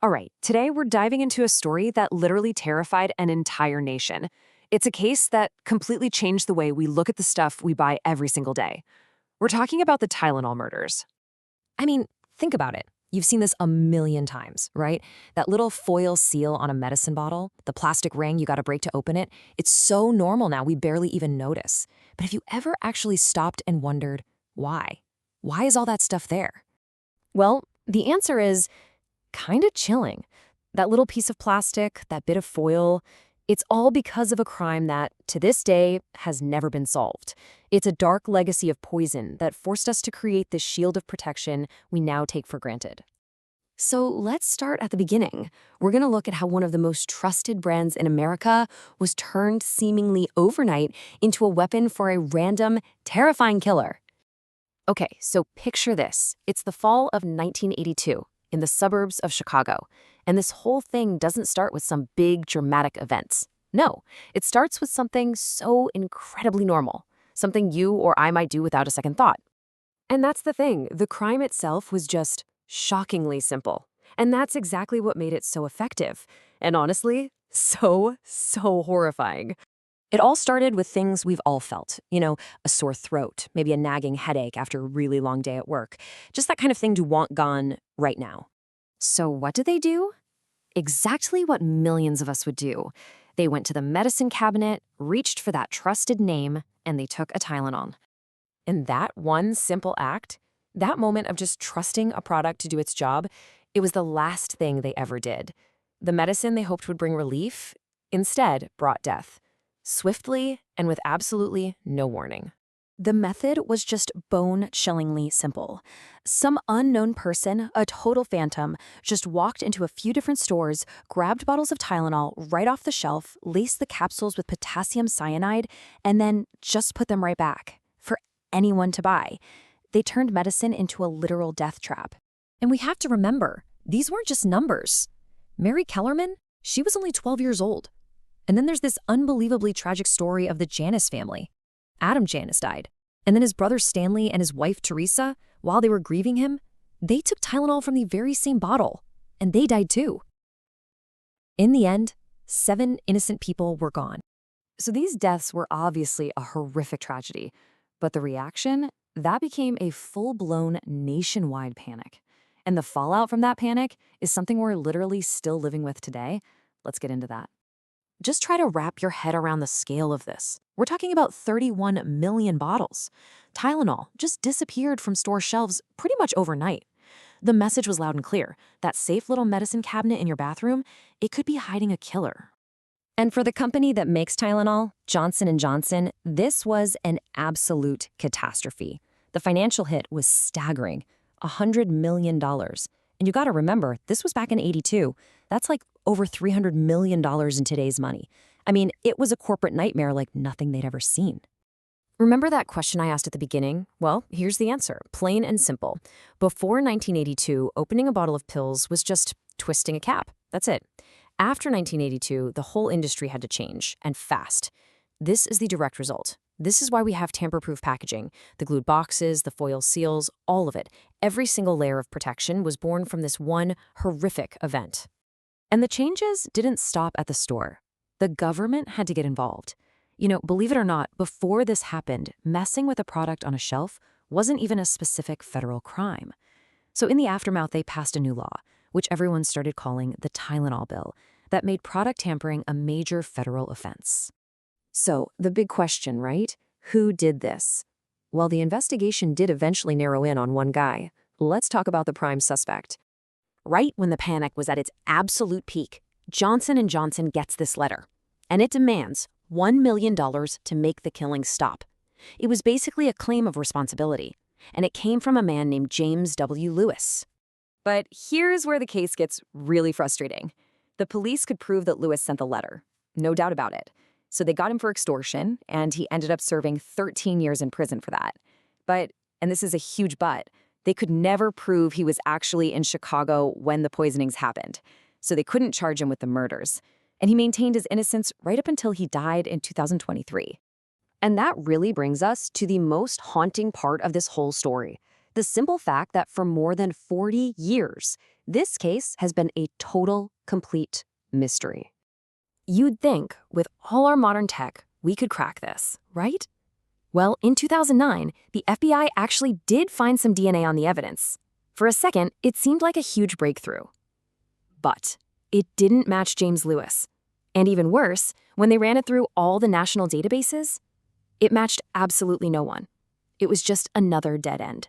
All right, today we're diving into a story that literally terrified an entire nation. It's a case that completely changed the way we look at the stuff we buy every single day. We're talking about the Tylenol murders. I mean, think about it. You've seen this a million times, right? That little foil seal on a medicine bottle, the plastic ring you gotta break to open it, it's so normal now we barely even notice. But have you ever actually stopped and wondered why? Why is all that stuff there? Well, the answer is kinda chilling. That little piece of plastic, that bit of foil, it's all because of a crime that, to this day, has never been solved. It's a dark legacy of poison that forced us to create this shield of protection we now take for granted. So let's start at the beginning. We're gonna look at how one of the most trusted brands in America was turned seemingly overnight into a weapon for a random, terrifying killer. Okay, so picture this. It's the fall of 1982 in the suburbs of Chicago. And this whole thing doesn't start with some big dramatic events. No, it starts with something so incredibly normal, something you or I might do without a second thought. And that's the thing, the crime itself was just shockingly simple. And that's exactly what made it so effective. And honestly, so horrifying. It all started with things we've all felt. A sore throat, maybe a nagging headache after a really long day at work. Just that kind of thing to want gone right now. So what did they do? Exactly what millions of us would do. They went to the medicine cabinet, reached for that trusted name, and they took a Tylenol. And that one simple act, that moment of just trusting a product to do its job, it was the last thing they ever did. The medicine they hoped would bring relief, instead brought death. Swiftly and with absolutely no warning. The method was just bone-chillingly simple. Some unknown person, a total phantom, just walked into a few different stores, grabbed bottles of Tylenol right off the shelf, laced the capsules with potassium cyanide, and then just put them right back for anyone to buy. They turned medicine into a literal death trap. And we have to remember, these weren't just numbers. Mary Kellerman, she was only 12 years old. And then there's this unbelievably tragic story of the Janus family. Adam Janus died. And then his brother Stanley and his wife Teresa, while they were grieving him, they took Tylenol from the very same bottle. And they died too. In the end, 7 innocent people were gone. So these deaths were obviously a horrific tragedy. But the reaction, that became a full-blown nationwide panic. And the fallout from that panic is something we're literally still living with today. Let's get into that. Just try to wrap your head around the scale of this. We're talking about 31 million bottles. Tylenol just disappeared from store shelves pretty much overnight. The message was loud and clear. That safe little medicine cabinet in your bathroom, it could be hiding a killer. And for the company that makes Tylenol, Johnson & Johnson, this was an absolute catastrophe. The financial hit was staggering, $100 million. And you gotta remember, this was back in '82. That's like over $300 million in today's money. I mean, it was a corporate nightmare like nothing they'd ever seen. Remember that question I asked at the beginning? Well, here's the answer, plain and simple. Before 1982, opening a bottle of pills was just twisting a cap. That's it. After 1982, the whole industry had to change, and fast. This is the direct result. This is why we have tamper-proof packaging. The glued boxes, the foil seals, all of it. Every single layer of protection was born from this one horrific event. And the changes didn't stop at the store. The government had to get involved. Believe it or not, before this happened, messing with a product on a shelf wasn't even a specific federal crime. So in the aftermath, they passed a new law, which everyone started calling the Tylenol bill, that made product tampering a major federal offense. So the big question, right? Who did this? Well, the investigation did eventually narrow in on one guy. Let's talk about the prime suspect. Right when the panic was at its absolute peak, Johnson & Johnson gets this letter, and it demands $1 million to make the killing stop. It was basically a claim of responsibility, and it came from a man named James W. Lewis. But here's where the case gets really frustrating. The police could prove that Lewis sent the letter, no doubt about it. So they got him for extortion, and he ended up serving 13 years in prison for that. But, and this is a huge but, they could never prove he was actually in Chicago when the poisonings happened. So they couldn't charge him with the murders. And he maintained his innocence right up until he died in 2023. And that really brings us to the most haunting part of this whole story. The simple fact that for more than 40 years, This case has been a total, complete mystery. You'd think, with all our modern tech, we could crack this, right? Well, in 2009, the FBI actually did find some DNA on the evidence. For a second, it seemed like a huge breakthrough. But it didn't match James Lewis. And even worse, when they ran it through all the national databases, it matched absolutely no one. It was just another dead end.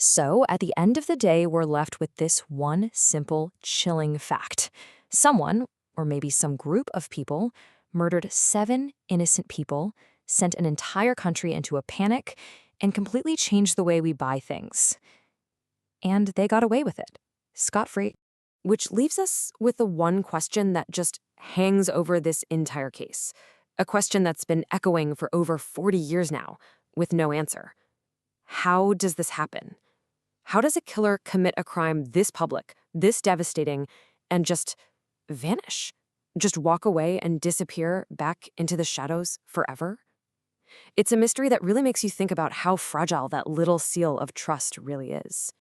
So, at the end of the day, we're left with this one simple, chilling fact. Someone, or maybe some group of people, murdered 7 innocent people, sent an entire country into a panic, and completely changed the way we buy things. And they got away with it, scot-free. Which leaves us with the one question that just hangs over this entire case. A question that's been echoing for over 40 years now, with no answer. How does this happen? How does a killer commit a crime this public, this devastating, and just vanish? Just walk away and disappear back into the shadows forever? It's a mystery that really makes you think about how fragile that little seal of trust really is.